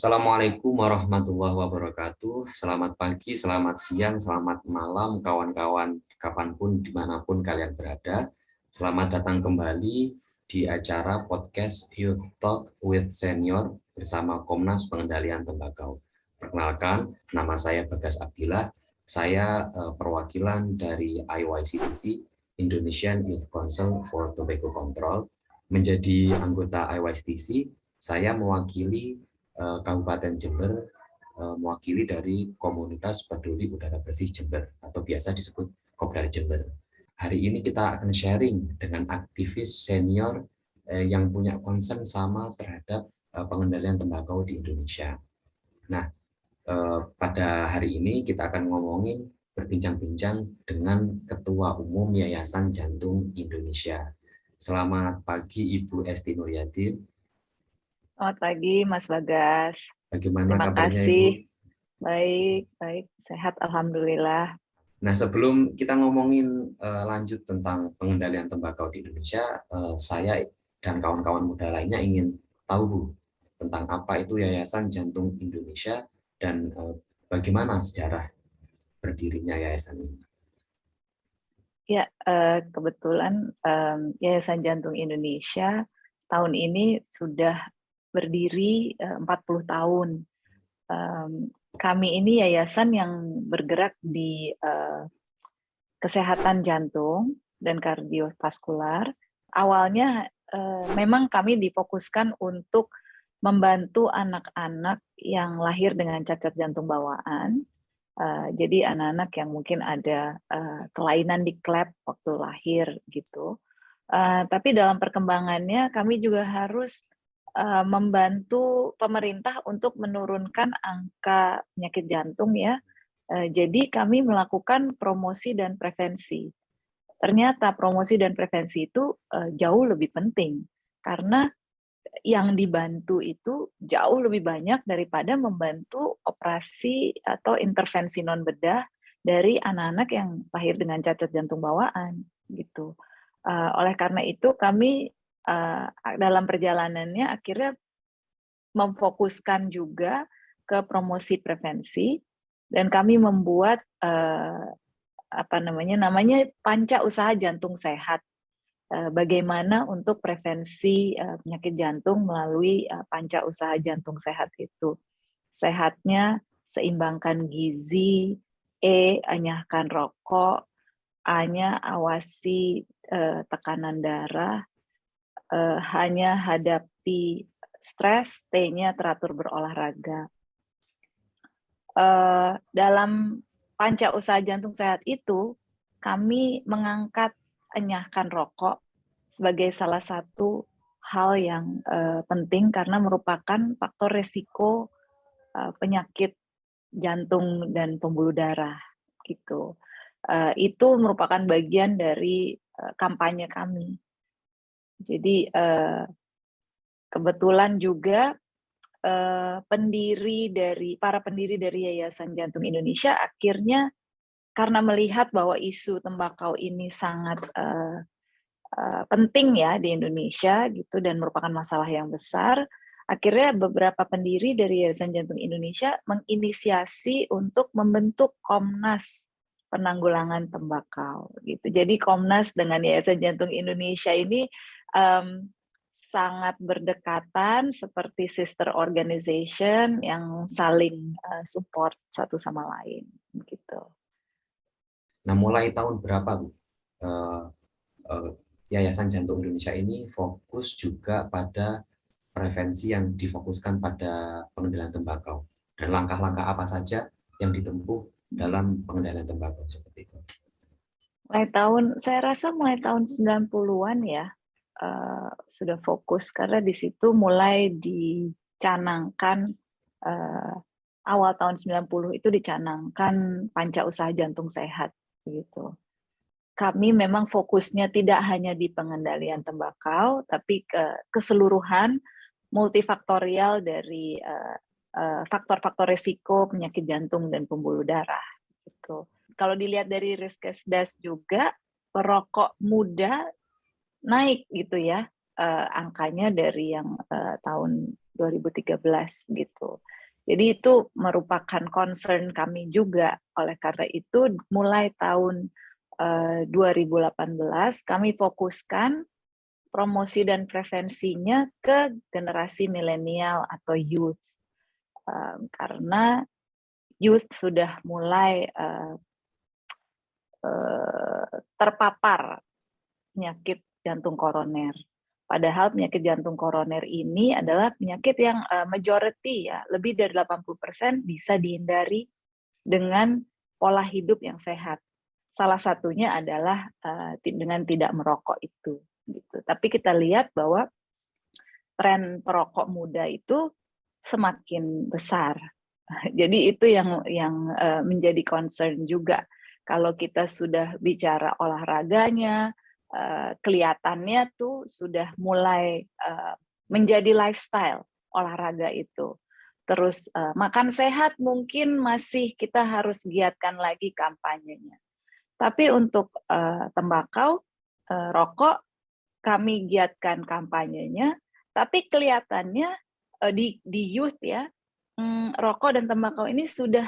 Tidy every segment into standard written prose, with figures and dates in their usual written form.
Assalamualaikum warahmatullahi wabarakatuh. Selamat pagi, selamat siang, selamat malam, kawan-kawan kapanpun, dimanapun kalian berada. Selamat datang kembali di acara podcast Youth Talk with Senior bersama Komnas Pengendalian Tembakau. Perkenalkan, nama saya Bagas Abdillah. Saya perwakilan dari IYCTC, Indonesian Youth Council for Tobacco Control. Menjadi anggota IYCTC, saya mewakili Kabupaten Jember, mewakili dari komunitas peduli udara bersih Jember atau biasa disebut Kopdar Jember. Hari ini kita akan sharing dengan aktivis senior yang punya concern sama terhadap pengendalian tembakau di Indonesia. Nah, pada hari ini kita akan ngomongin berbincang-bincang dengan Ketua Umum Yayasan Jantung Indonesia. Selamat pagi Ibu Esti Nuryadin. Selamat pagi, Mas Bagas. Bagaimana Terima kabarnya, kasih. Ibu? Baik, sehat, alhamdulillah. Nah, sebelum kita ngomongin lanjut tentang pengendalian tembakau di Indonesia, saya dan kawan-kawan muda lainnya ingin tahu, Bu, tentang apa itu Yayasan Jantung Indonesia dan bagaimana sejarah berdirinya yayasan ini. Ya, kebetulan Yayasan Jantung Indonesia tahun ini sudah berdiri 40 tahun. Kami ini yayasan yang bergerak di kesehatan jantung dan kardiovaskular. Awalnya memang kami difokuskan untuk membantu anak-anak yang lahir dengan cacat jantung bawaan. Jadi anak-anak yang mungkin ada kelainan di klep waktu lahir gitu. Tapi dalam perkembangannya kami juga harus membantu pemerintah untuk menurunkan angka penyakit jantung ya. Jadi kami melakukan promosi dan prevensi. Ternyata promosi dan prevensi itu jauh lebih penting karena yang dibantu itu jauh lebih banyak daripada membantu operasi atau intervensi non bedah dari anak-anak yang lahir dengan cacat jantung bawaan gitu. Oleh karena itu kami dalam perjalanannya akhirnya memfokuskan juga ke promosi prevensi dan kami membuat namanya Panca Usaha Jantung Sehat. Bagaimana untuk prevensi penyakit jantung melalui Panca Usaha Jantung Sehat itu. Sehatnya seimbangkan gizi, enyahkan rokok, A-nya awasi tekanan darah, hanya hadapi stres, T-nya teratur berolahraga. Dalam Panca Usaha Jantung Sehat itu, kami mengangkat enyahkan rokok sebagai salah satu hal yang penting karena merupakan faktor resiko penyakit jantung dan pembuluh darah gitu. Itu merupakan bagian dari kampanye kami. Jadi kebetulan juga para pendiri dari Yayasan Jantung Indonesia akhirnya karena melihat bahwa isu tembakau ini sangat penting ya di Indonesia gitu dan merupakan masalah yang besar, akhirnya beberapa pendiri dari Yayasan Jantung Indonesia menginisiasi untuk membentuk Komnas Penanggulangan Tembakau gitu. Jadi Komnas dengan Yayasan Jantung Indonesia ini sangat berdekatan seperti sister organization yang saling support satu sama lain gitu. Nah, mulai tahun berapa, Bu, Yayasan Jantung Indonesia ini fokus juga pada prevensi yang difokuskan pada pengendalian tembakau? Dan langkah-langkah apa saja yang ditempuh dalam pengendalian tembakau seperti itu? Saya rasa mulai tahun 90-an ya, sudah fokus karena di situ mulai dicanangkan awal tahun 90 itu dicanangkan Panca Usaha Jantung Sehat gitu. Kami memang fokusnya tidak hanya di pengendalian tembakau, tapi keseluruhan multifaktorial dari faktor-faktor risiko penyakit jantung dan pembuluh darah. Gitu. Kalau dilihat dari Riskesdas juga, perokok muda naik gitu ya, angkanya dari yang tahun 2013 gitu. Jadi itu merupakan concern kami juga. Oleh karena itu mulai tahun 2018 kami fokuskan promosi dan prevensinya ke generasi milenial atau youth. Karena youth sudah mulai terpapar penyakit jantung koroner. Padahal penyakit jantung koroner ini adalah penyakit yang majority ya, lebih dari 80% bisa dihindari dengan pola hidup yang sehat. Salah satunya adalah dengan tidak merokok itu. Gitu. Tapi kita lihat bahwa tren perokok muda itu semakin besar. Jadi itu yang menjadi concern juga. Kalau kita sudah bicara olahraganya, kelihatannya tuh sudah mulai menjadi lifestyle olahraga itu. Terus makan sehat mungkin masih kita harus giatkan lagi kampanyenya. Tapi untuk tembakau, rokok, kami giatkan kampanyenya. Tapi kelihatannya di youth ya, rokok dan tembakau ini sudah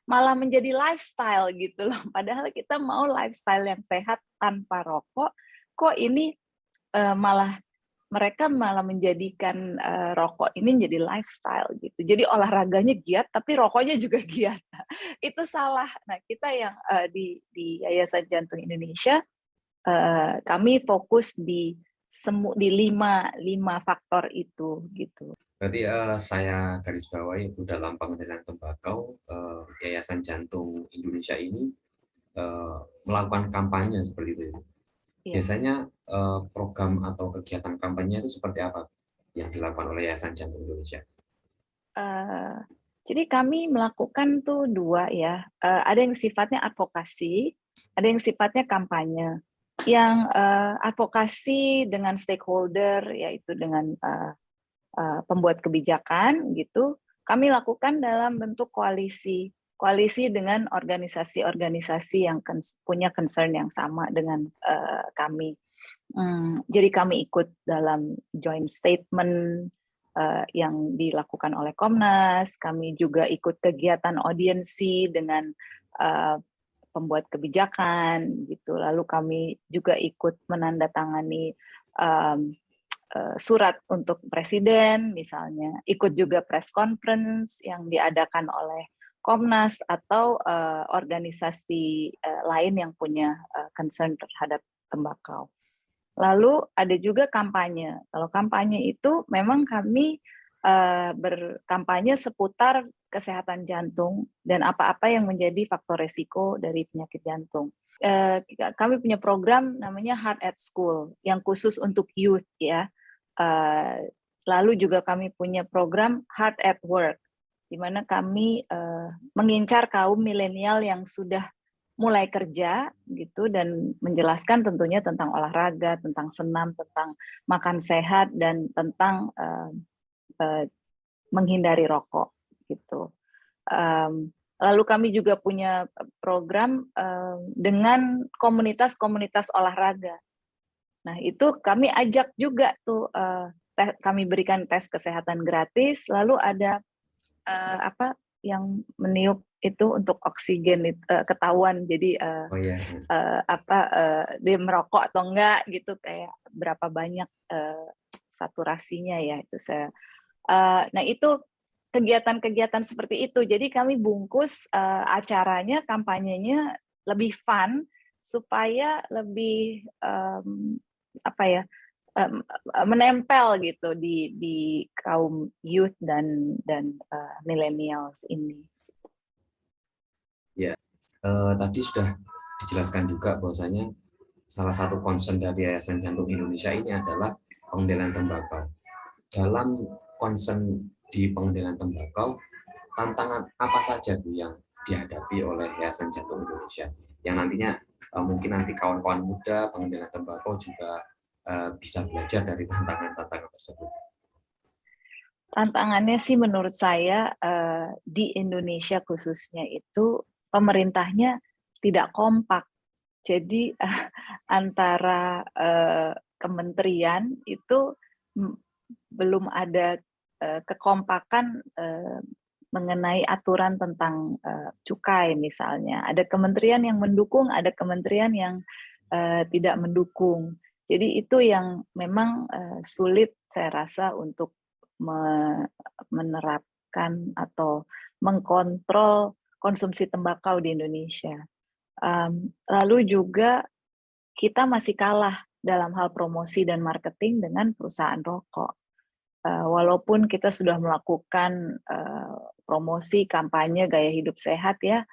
malah menjadi lifestyle gitu loh. Padahal kita mau lifestyle yang sehat tanpa rokok, kok ini mereka malah menjadikan rokok ini menjadi lifestyle gitu. Jadi olahraganya giat, tapi rokoknya juga giat. Itu salah. Nah, kita yang di Yayasan Jantung Indonesia, kami fokus di lima faktor itu gitu. Berarti saya garis bawahi itu dalam pengendalian tembakau, Yayasan Jantung Indonesia ini melakukan kampanye seperti itu. Ya. Biasanya program atau kegiatan kampanye itu seperti apa yang dilakukan oleh Yayasan Jantung Indonesia? Jadi kami melakukan tuh dua ya. Ada yang sifatnya advokasi, ada yang sifatnya kampanye. Yang advokasi dengan stakeholder, yaitu dengan pembuat kebijakan gitu, kami lakukan dalam bentuk koalisi dengan organisasi-organisasi yang punya concern yang sama dengan kami. Jadi kami ikut dalam joint statement yang dilakukan oleh Komnas, kami juga ikut kegiatan audiensi dengan pembuat kebijakan gitu. Lalu kami juga ikut menandatangani surat untuk presiden misalnya, ikut juga press conference yang diadakan oleh Komnas atau organisasi lain yang punya concern terhadap tembakau. Lalu ada juga kampanye. Kalau kampanye itu memang kami berkampanye seputar kesehatan jantung dan apa-apa yang menjadi faktor resiko dari penyakit jantung. Kami punya program namanya Heart at School yang khusus untuk youth ya. Lalu juga kami punya program Heart at Work, di mana kami mengincar kaum milenial yang sudah mulai kerja gitu dan menjelaskan tentunya tentang olahraga, tentang senam, tentang makan sehat dan tentang menghindari rokok gitu. Lalu kami juga punya program dengan komunitas-komunitas olahraga. Nah, itu kami ajak juga tuh, kami berikan tes kesehatan gratis, lalu ada yang meniup itu untuk oksigen ketahuan, jadi dia merokok atau enggak gitu, kayak berapa banyak saturasinya ya itu saya. Nah, itu kegiatan-kegiatan seperti itu. Jadi kami bungkus acaranya, kampanyenya lebih fun supaya lebih menempel gitu di kaum youth dan millennials ini. Ya, tadi sudah dijelaskan juga bahwasanya salah satu concern dari Yayasan Jantung Indonesia ini adalah pengendalian tembakau. Dalam concern di pengendalian tembakau, tantangan apa saja Bu yang dihadapi oleh Yayasan Jantung Indonesia? Yang nantinya mungkin nanti kawan-kawan muda pengendalian tembakau juga bisa belajar dari tantangan-tantangan tersebut. Tantangannya sih menurut saya di Indonesia khususnya itu pemerintahnya tidak kompak. Jadi antara kementerian itu belum ada kekompakan mengenai aturan tentang cukai misalnya. Ada kementerian yang mendukung, ada kementerian yang tidak mendukung. Jadi itu yang memang sulit saya rasa untuk menerapkan atau mengkontrol konsumsi tembakau di Indonesia. Lalu juga kita masih kalah dalam hal promosi dan marketing dengan perusahaan rokok. Walaupun kita sudah melakukan promosi kampanye gaya hidup sehat ya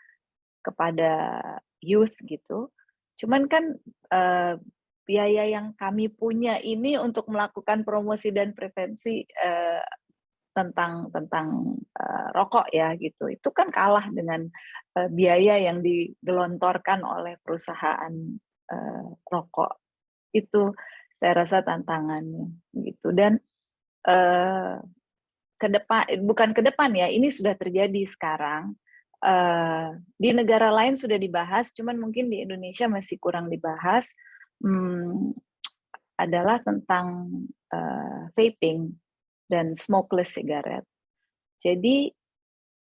kepada youth gitu, cuman kan biaya yang kami punya ini untuk melakukan promosi dan prevensi tentang rokok ya gitu, itu kan kalah dengan biaya yang digelontorkan oleh perusahaan rokok. Itu saya rasa tantangannya gitu. Dan bukan ke depan ya, ini sudah terjadi sekarang. Di negara lain sudah dibahas, cuman mungkin di Indonesia masih kurang dibahas. Adalah tentang vaping dan smokeless cigarette. Jadi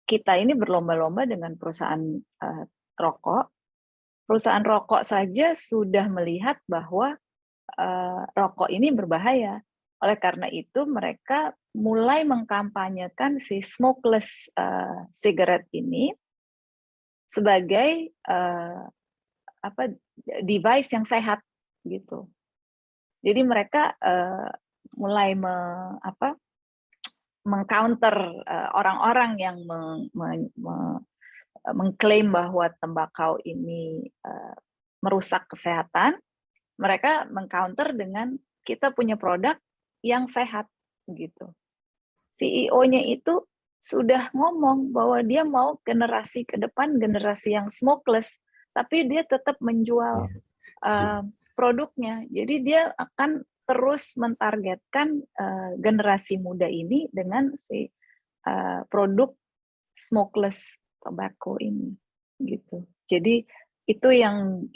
kita ini berlomba-lomba dengan perusahaan rokok. Perusahaan rokok saja sudah melihat bahwa rokok ini berbahaya. Oleh karena itu mereka mulai mengkampanyekan si smokeless cigarette ini sebagai device yang sehat gitu. Jadi mereka mulai mengcounter orang-orang yang mengklaim bahwa tembakau ini merusak kesehatan. Mereka mengcounter dengan kita punya produk yang sehat gitu. CEO-nya itu sudah ngomong bahwa dia mau generasi ke depan generasi yang smokeless, tapi dia tetap menjual produknya. Jadi dia akan terus mentargetkan generasi muda ini dengan si produk smokeless tobacco ini gitu. Jadi itu yang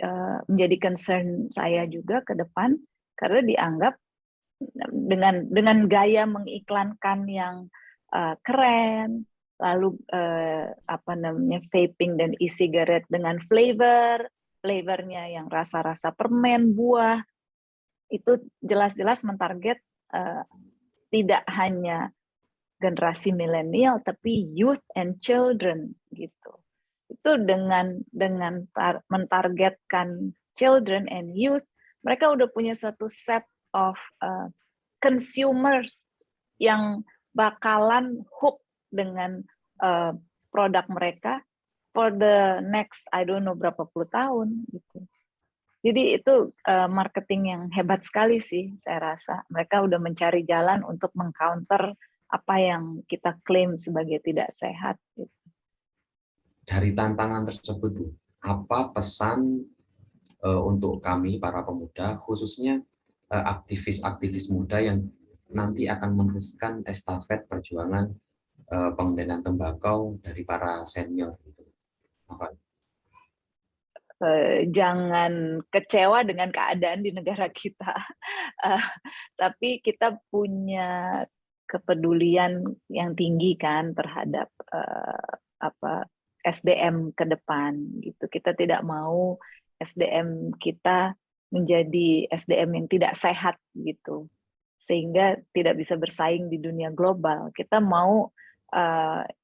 menjadi concern saya juga ke depan, karena dianggap dengan gaya mengiklankan yang keren, lalu vaping dan e-cigarette dengan flavornya yang rasa-rasa permen, buah, itu jelas-jelas mentarget tidak hanya generasi milenial tapi youth and children gitu. Itu dengan mentargetkan children and youth, mereka udah punya satu set of consumers yang bakalan hook dengan produk mereka for the next I don't know berapa puluh tahun gitu. Jadi itu marketing yang hebat sekali sih saya rasa. Mereka udah mencari jalan untuk mengcounter apa yang kita klaim sebagai tidak sehat gitu. Dari tantangan tersebut, Bu, apa pesan untuk kami para pemuda, khususnya aktivis-aktivis muda yang nanti akan meneruskan estafet perjuangan pengendalian tembakau dari para senior gitu. Apa? Jangan kecewa dengan keadaan di negara kita, tapi kita punya kepedulian yang tinggi kan terhadap SDM ke depan gitu. Kita tidak mau SDM kita menjadi SDM yang tidak sehat gitu, sehingga tidak bisa bersaing di dunia global. Kita mau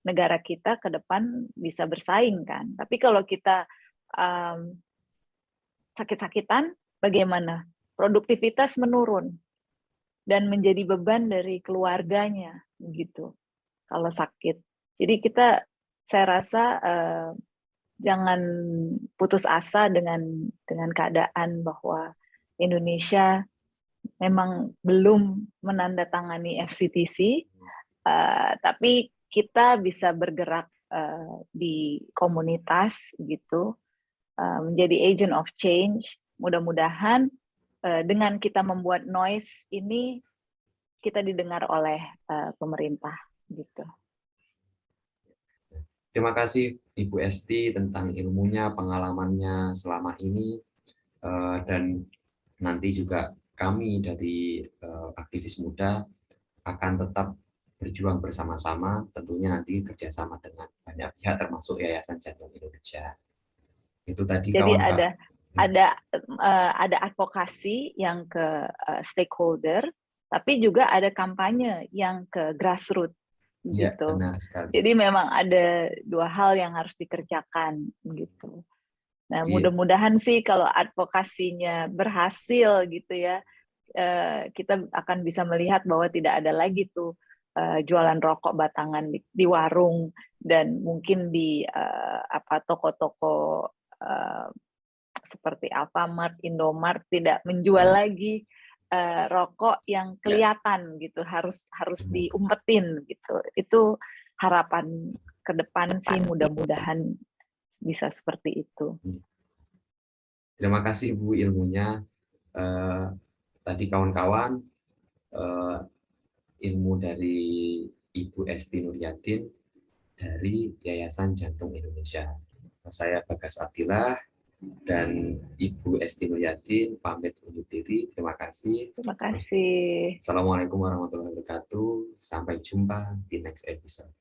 negara kita ke depan bisa bersaing kan. Tapi kalau kita sakit-sakitan, bagaimana? Produktivitas menurun dan menjadi beban dari keluarganya gitu kalau sakit. Jadi saya rasa jangan putus asa dengan keadaan bahwa Indonesia memang belum menandatangani FCTC, tapi kita bisa bergerak di komunitas gitu, menjadi agent of change. Mudah-mudahan dengan kita membuat noise ini kita didengar oleh pemerintah gitu. Terima kasih Ibu Esti tentang ilmunya, pengalamannya selama ini, dan nanti juga kami dari aktivis muda akan tetap berjuang bersama-sama, tentunya nanti kerjasama dengan banyak pihak termasuk Yayasan Jantung Indonesia. Itu tadi Jadi kawan Kak. ada advokasi yang ke stakeholder, tapi juga ada kampanye yang ke grassroots Iya, gitu. benar sekali. Jadi memang ada dua hal yang harus dikerjakan gitu. Nah, Di, mudah-mudahan sih kalau advokasinya berhasil gitu ya, kita akan bisa melihat bahwa tidak ada lagi tuh jualan rokok batangan di warung dan mungkin di toko-toko seperti Alfamart, Indomart tidak menjual lagi rokok yang kelihatan gitu, harus diumpetin gitu. Itu harapan ke depan sih, mudah-mudahan bisa seperti itu. Terima kasih Bu ilmunya. Tadi kawan-kawan, ilmu dari Ibu Esti Nuryatin dari Yayasan Jantung Indonesia. Saya Bagas Abdillah dan Ibu Esti Nuryatin pamit undur diri. Terima kasih. Terima kasih. Assalamualaikum warahmatullahi wabarakatuh. Sampai jumpa di next episode.